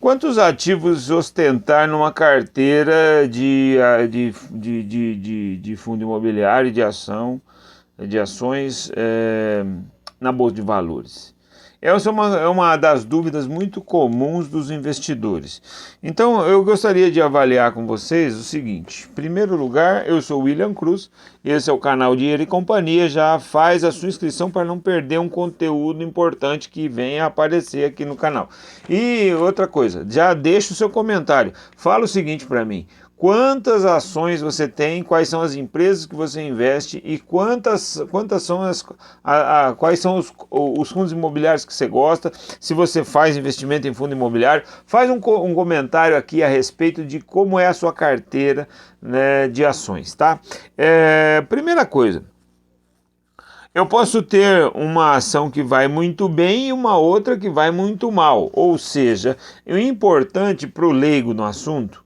Quantos ativos ostentar numa carteira de fundo imobiliário e de ações na Bolsa de Valores? Essa é uma das dúvidas muito comuns dos investidores. Então, eu gostaria de avaliar com vocês o seguinte. Em primeiro lugar, eu sou o William Cruz, esse é o canal Dinheiro e Companhia. Já faz a sua inscrição para não perder um conteúdo importante que venha aparecer aqui no canal. E outra coisa, já deixa o seu comentário. Fala o seguinte para mim. Quantas ações você tem, quais são as empresas que você investe e quantas são quais são os fundos imobiliários que você gosta, se você faz investimento em fundo imobiliário. Faz um comentário aqui a respeito de como é a sua carteira, né, de ações, tá? Primeira coisa, eu posso ter uma ação que vai muito bem e uma outra que vai muito mal, ou seja, o importante para o leigo no assunto,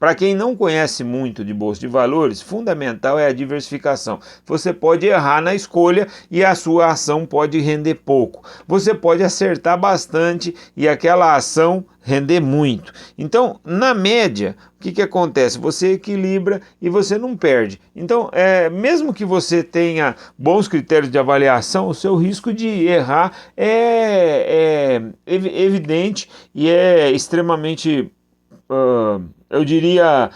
para quem não conhece muito de bolsa de valores, fundamental é a diversificação. Você pode errar na escolha e a sua ação pode render pouco. Você pode acertar bastante e aquela ação render muito. Então, na média, o que acontece? Você equilibra e você não perde. Então, mesmo que você tenha bons critérios de avaliação, o seu risco de errar é evidente e é extremamente eu diria,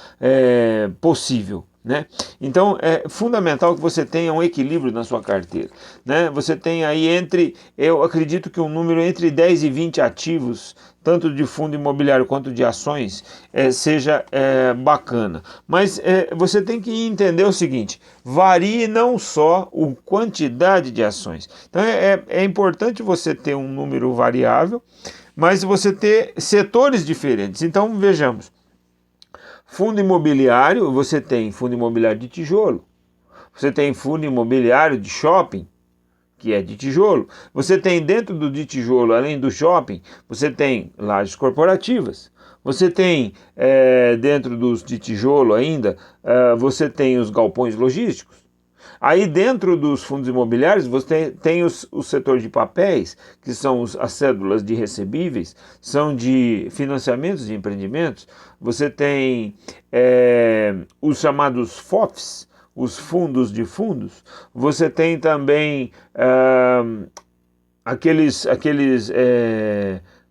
possível, né? Então é fundamental que você tenha um equilíbrio na sua carteira, né? Você tem aí eu acredito que um número entre 10 e 20 ativos, tanto de fundo imobiliário quanto de ações, seja bacana. Mas você tem que entender o seguinte, varie não só a quantidade de ações. Então é importante você ter um número variável, mas você ter setores diferentes. Então vejamos, fundo imobiliário, você tem fundo imobiliário de tijolo, você tem fundo imobiliário de shopping, que é de tijolo, você tem dentro do de tijolo, além do shopping, você tem lajes corporativas, você tem dentro dos de tijolo ainda, você tem os galpões logísticos. Aí dentro dos fundos imobiliários você tem o setor de papéis, que são as cédulas de recebíveis, são de financiamentos de empreendimentos, você tem os chamados FOFs, os fundos de fundos, você tem também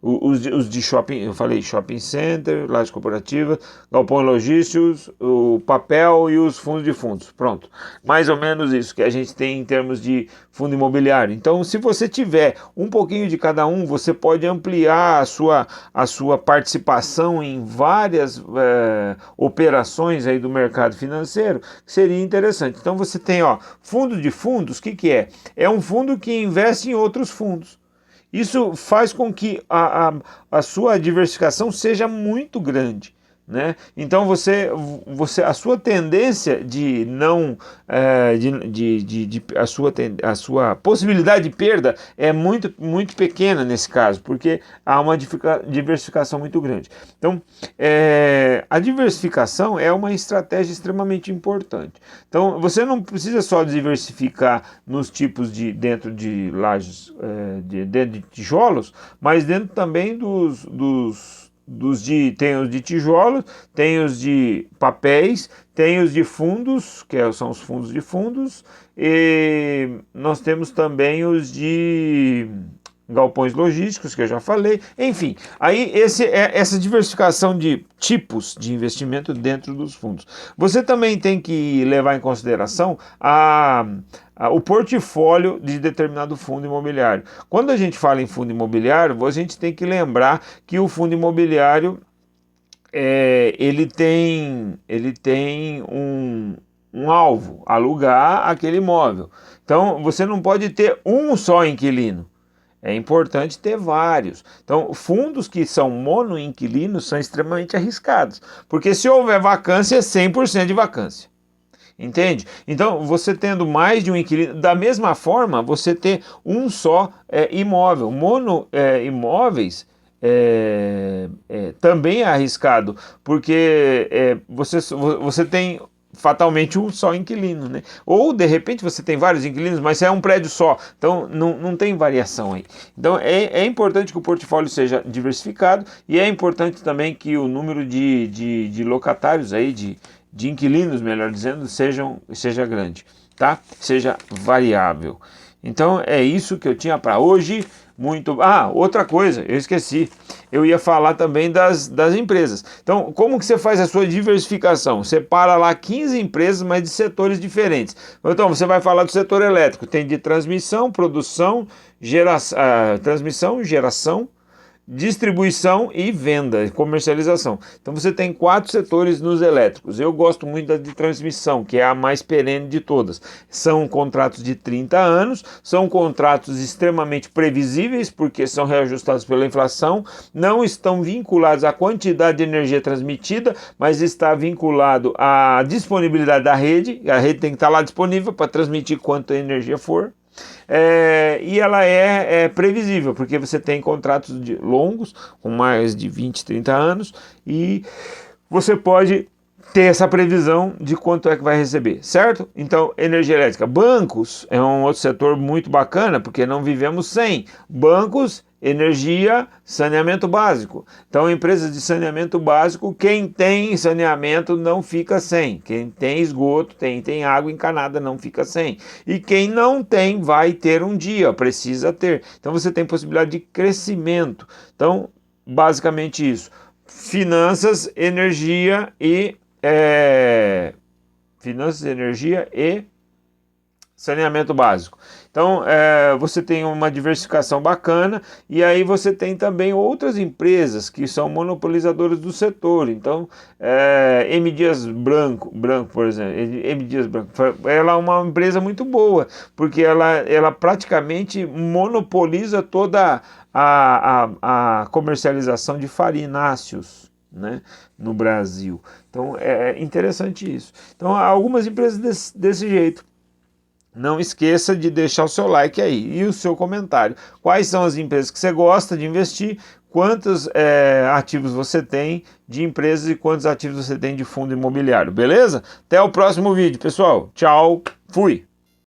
os de shopping, eu falei shopping center, laje corporativa, galpões logísticos, o papel e os fundos de fundos. Pronto, mais ou menos isso que a gente tem em termos de fundo imobiliário. Então, se você tiver um pouquinho de cada um, você pode ampliar a sua participação em várias operações aí do mercado financeiro, que seria interessante. Então, você tem, fundo de fundos, o que é? É um fundo que investe em outros fundos. Isso faz com que a sua diversificação seja muito grande, né? Então a sua tendência de não a sua possibilidade de perda é muito pequena nesse caso, porque há uma diversificação muito grande. Então a diversificação é uma estratégia extremamente importante. Então você não precisa só diversificar nos tipos dentro de lajes, dentro de tijolos, mas dentro também tem os de tijolos, tem os de papéis, tem os de fundos, são os fundos de fundos, e nós temos também os de galpões logísticos, que eu já falei, enfim, aí essa diversificação de tipos de investimento dentro dos fundos. Você também tem que levar em consideração o portfólio de determinado fundo imobiliário. Quando a gente fala em fundo imobiliário, a gente tem que lembrar que o fundo imobiliário ele tem um alvo, alugar aquele imóvel. Então você não pode ter um só inquilino. É importante ter vários. Então, fundos que são monoinquilinos são extremamente arriscados, porque se houver vacância, é 100% de vacância. Entende? Então, você tendo mais de um inquilino, da mesma forma, você ter um só imóvel. Imóveis também é arriscado, porque você tem fatalmente um só inquilino, né? Ou de repente você tem vários inquilinos, mas é um prédio só, então não tem variação aí. Então é importante que o portfólio seja diversificado e é importante também que o número de locatários aí, de inquilinos, melhor dizendo, seja grande, tá? Seja variável. Então é isso que eu tinha para hoje. Outra coisa, eu esqueci. Eu ia falar também das empresas. Então, como que você faz a sua diversificação? Separa lá 15 empresas, mas de setores diferentes. Então, você vai falar do setor elétrico. Tem de transmissão, produção, geração, distribuição e venda, comercialização. Então você tem 4 setores nos elétricos. Eu gosto muito da de transmissão, que é a mais perene de todas. São contratos de 30 anos, são contratos extremamente previsíveis, porque são reajustados pela inflação, não estão vinculados à quantidade de energia transmitida, mas está vinculado à disponibilidade da rede. A rede tem que estar lá disponível para transmitir quanta energia for. E ela é previsível, porque você tem contratos longos, com mais de 20, 30 anos, e você pode ter essa previsão de quanto é que vai receber, certo? Então, energia elétrica. Bancos é um outro setor muito bacana, porque não vivemos sem. Bancos, energia, saneamento básico. Então, empresas de saneamento básico, quem tem saneamento não fica sem. Quem tem esgoto, tem água encanada, não fica sem. E quem não tem, vai ter um dia, precisa ter. Então, você tem possibilidade de crescimento. Então, basicamente isso. Finanças, energia e saneamento básico. Então, você tem uma diversificação bacana e aí você tem também outras empresas que são monopolizadoras do setor. Então, M. Dias Branco, por exemplo, M. Dias Branco, ela é uma empresa muito boa, porque ela praticamente monopoliza toda a comercialização de farináceos, né, no Brasil. Então é interessante isso. Então algumas empresas desse jeito. Não esqueça de deixar o seu like aí e o seu comentário. Quais são as empresas que você gosta de investir? Quantos ativos você tem de empresas e quantos ativos você tem de fundo imobiliário, beleza? Até o próximo vídeo, pessoal. Tchau, fui!